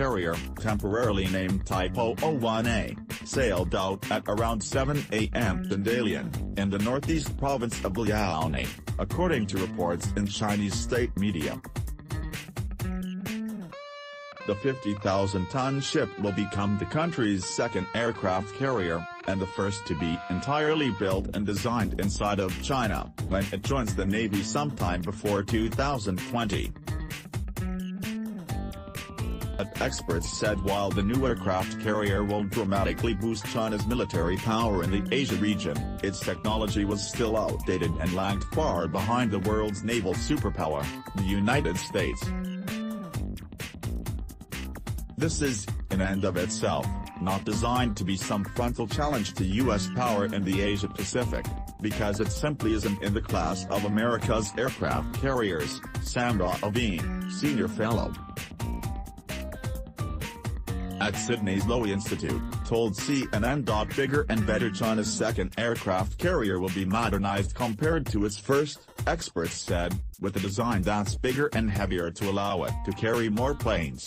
carrier, temporarily named Type 001A, sailed out at around 7 a.m. in Dalian, in the northeast province of Liaoning, according to reports in Chinese state media. The 50,000-ton ship will become the country's second aircraft carrier, and the first to be entirely built and designed inside of China, when it joins the Navy sometime before 2020. Experts said while the new aircraft carrier will dramatically boost China's military power in the Asia region, its technology was still outdated and lagged far behind the world's naval superpower, the United States. This is, in and of itself, not designed to be some frontal challenge to U.S. power in the Asia-Pacific, because it simply isn't in the class of America's aircraft carriers, Sandra Aveen, senior fellow at Sydney's Lowy Institute, told CNN. Bigger and better. China's second aircraft carrier will be modernized compared to its first, experts said, with a design that's bigger and heavier to allow it to carry more planes.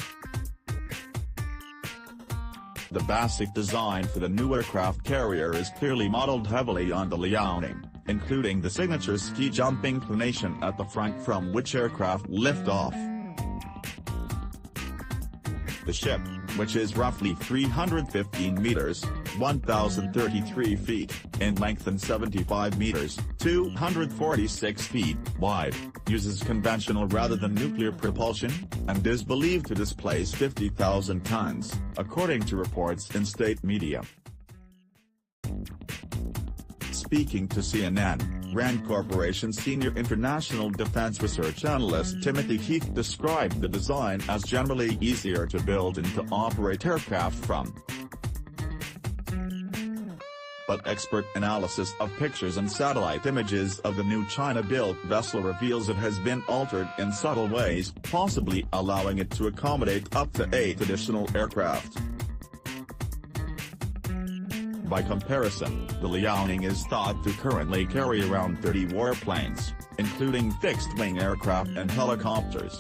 The basic design for the new aircraft carrier is clearly modeled heavily on the Liaoning, including the signature ski jump inclination at the front from which aircraft lift off. The ship, which is roughly 315 meters, 1,033 feet, in length and 75 meters, 246 feet, wide, uses conventional rather than nuclear propulsion, and is believed to displace 50,000 tons, according to reports in state media. Speaking to CNN, Rand Corporation senior international defense research analyst Timothy Heath described the design as generally easier to build and to operate aircraft from. But expert analysis of pictures and satellite images of the new China-built vessel reveals it has been altered in subtle ways, possibly allowing it to accommodate up to 8 additional aircraft. By comparison, the Liaoning is thought to currently carry around 30 warplanes, including fixed-wing aircraft and helicopters.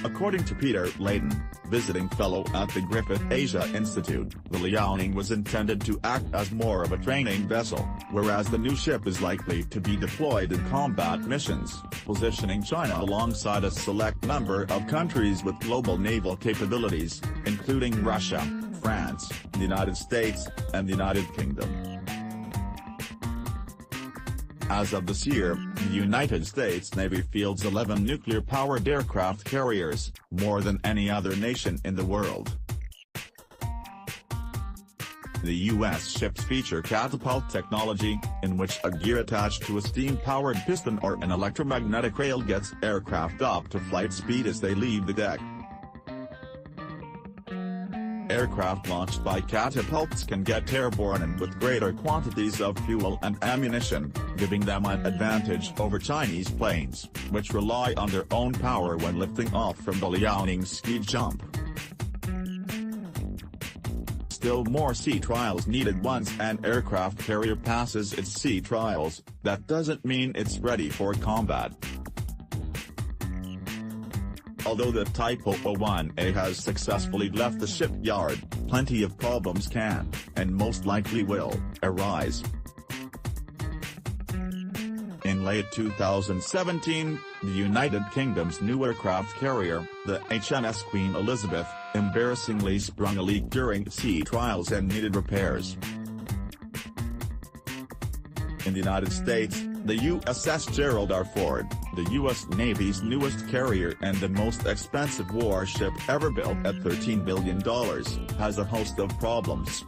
According to Peter Layton, visiting fellow at the Griffith Asia Institute, the Liaoning was intended to act as more of a training vessel, whereas the new ship is likely to be deployed in combat missions, positioning China alongside a select number of countries with global naval capabilities, including Russia, France, the United States, and the United Kingdom. As of this year, the United States Navy fields 11 nuclear-powered aircraft carriers, more than any other nation in the world. The U.S. ships feature catapult technology, in which a gear attached to a steam-powered piston or an electromagnetic rail gets aircraft up to flight speed as they leave the deck. Aircraft launched by catapults can get airborne and with greater quantities of fuel and ammunition, giving them an advantage over Chinese planes, which rely on their own power when lifting off from the Liaoning ski jump. Still more sea trials needed. Once an aircraft carrier passes its sea trials, that doesn't mean it's ready for combat. Although the Type 001A has successfully left the shipyard, plenty of problems can, and most likely will, arise. In late 2017, the United Kingdom's new aircraft carrier, the HMS Queen Elizabeth, embarrassingly sprung a leak during sea trials and needed repairs. In the United States, the USS Gerald R. Ford, the U.S. Navy's newest carrier and the most expensive warship ever built at $13 billion, has a host of problems.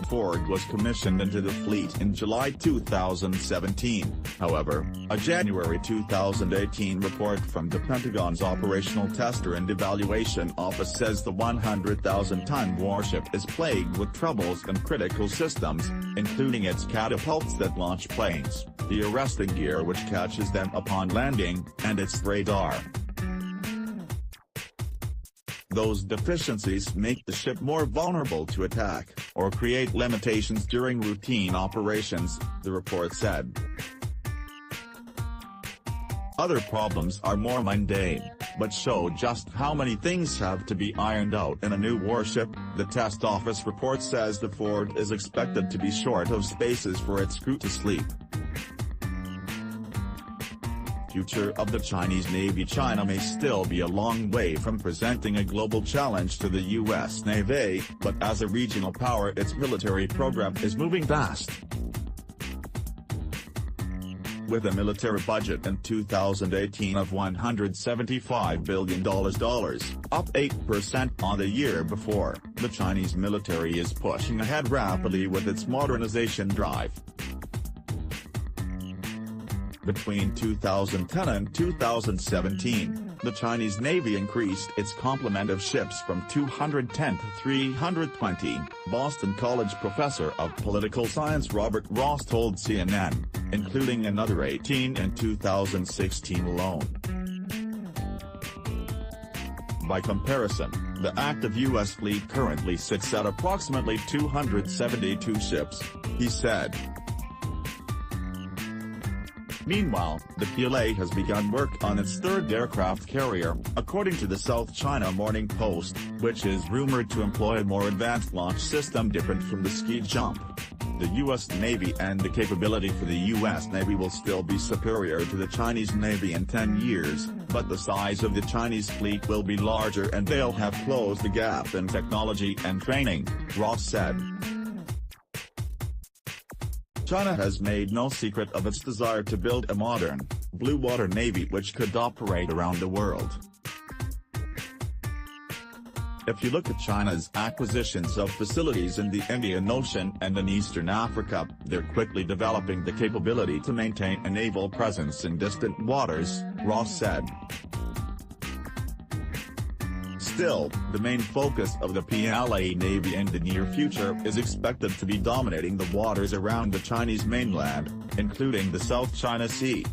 Ford was commissioned into the fleet in July 2017, however, a January 2018 report from the Pentagon's Operational Tester and Evaluation Office says the 100,000-ton warship is plagued with troubles and critical systems, including its catapults that launch planes, the arresting gear which catches them upon landing, and its radar. Those deficiencies make the ship more vulnerable to attack, or create limitations during routine operations, the report said. Other problems are more mundane, but show just how many things have to be ironed out in a new warship. The test office report says the Ford is expected to be short of spaces for its crew to sleep. Future of the Chinese Navy. China may still be a long way from presenting a global challenge to the U.S. Navy, but as a regional power its military program is moving fast. With a military budget in 2018 of $175 billion, up 8% on the year before, the Chinese military is pushing ahead rapidly with its modernization drive. Between 2010 and 2017, the Chinese Navy increased its complement of ships from 210 to 320, Boston College professor of political science Robert Ross told CNN, including another 18 in 2016 alone. By comparison, the active U.S. fleet currently sits at approximately 272 ships, he said. Meanwhile, the PLA has begun work on its third aircraft carrier, according to the South China Morning Post, which is rumored to employ a more advanced launch system different from the ski jump. The U.S. Navy and the capability for the U.S. Navy will still be superior to the Chinese Navy in 10 years, but the size of the Chinese fleet will be larger and they'll have closed the gap in technology and training, Ross said. China has made no secret of its desire to build a modern, blue-water navy which could operate around the world. If you look at China's acquisitions of facilities in the Indian Ocean and in Eastern Africa, they're quickly developing the capability to maintain a naval presence in distant waters, Ross said. Still, the main focus of the PLA Navy in the near future is expected to be dominating the waters around the Chinese mainland, including the South China Sea.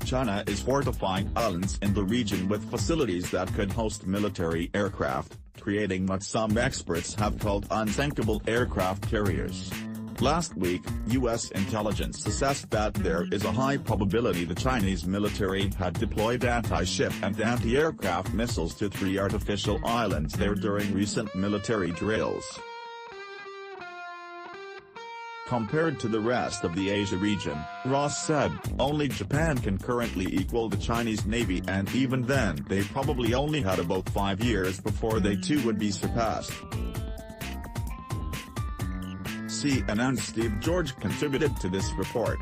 China is fortifying islands in the region with facilities that could host military aircraft, creating what some experts have called unsinkable aircraft carriers. Last week, U.S. intelligence assessed that there is a high probability the Chinese military had deployed anti-ship and anti-aircraft missiles to 3 artificial islands there during recent military drills. Compared to the rest of the Asia region, Ross said, only Japan can currently equal the Chinese Navy, and even then they probably only had about 5 years before they too would be surpassed. CNN's Steve George contributed to this report.